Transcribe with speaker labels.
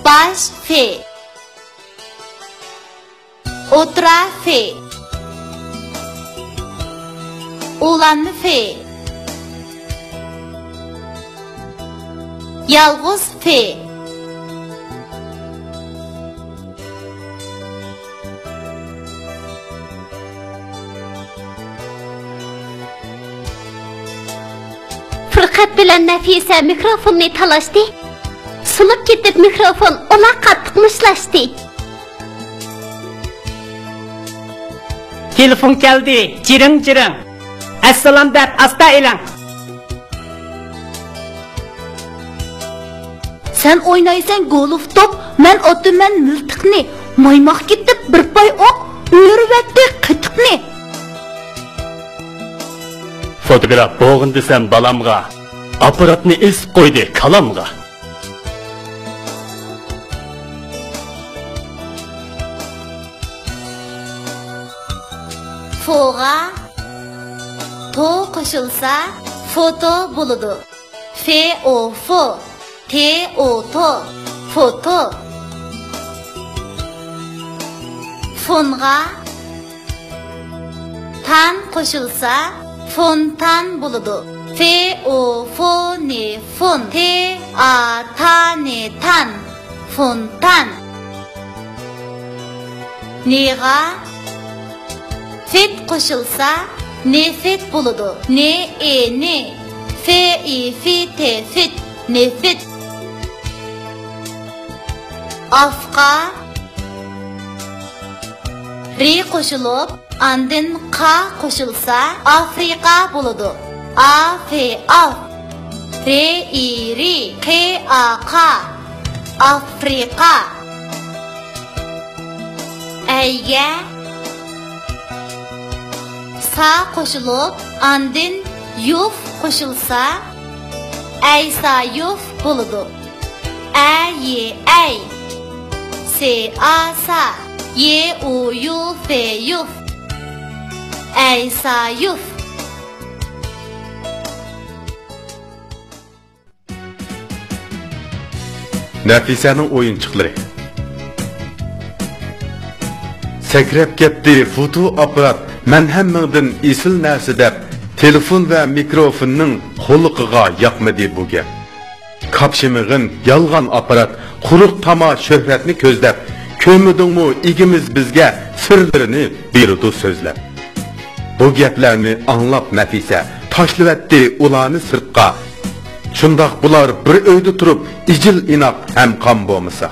Speaker 1: baş fe. Otura fe. Oğlanlı fe. Yalğız fe.
Speaker 2: Fırqat bilan Nafisa mikrofonni talashdi. Sinib ketib mikrofon ona qattiq mushlashdi.
Speaker 3: Telefon keldi. Jiring. Assalom deb asta elang.
Speaker 1: Sen oynaysan golf top, men otaman miltiqni. Maymoq ketib bir poy oq, o'rvatdi qitiqni.
Speaker 4: Fotograf bo'g'in desam balamga, apparatni esib qo'ydi kalamga.
Speaker 1: Foga to qo'shilsa foto bo'ladi. Fe o fo, te o to, foto. Fonga tan qo'shilsa fontan bo'ladi. Fe o fo ne fon, te a ta ne tan, fontan. Nega fet qo'shilsa nefet bo'ladi. Ne e ne, fe i fi te fit, nefet. Afqa ri qo'shilib andin qa qo'shilsa Afrika bo'ladi. A fe af, re i ri, qe a qa, Afrika. Ayga sa qo'shilib andin yuf qo'shilsa aysa yuf bo'ladi. Ay ay, se a sa, ye u yu fe yuf, aysa yuf.
Speaker 5: Nafisaning o'yinchiqlari. Sakrab ketdi foto apparat. Men hammangdan esil narsa deb telefon va mikrofonning xulqiga yoqmadi bu gap. Kapshimig'in yolg'on apparat, quruq tama shuhratni ko'zlab, ko'midingmi igimiz bizga sirlarini berdi so'zlab. Bu gaplarni anglab Nafisa tashlavatdi ularni sirtqa. Shundoq bular bir uyda turib, ijil inoq ham qon bo'lmasa.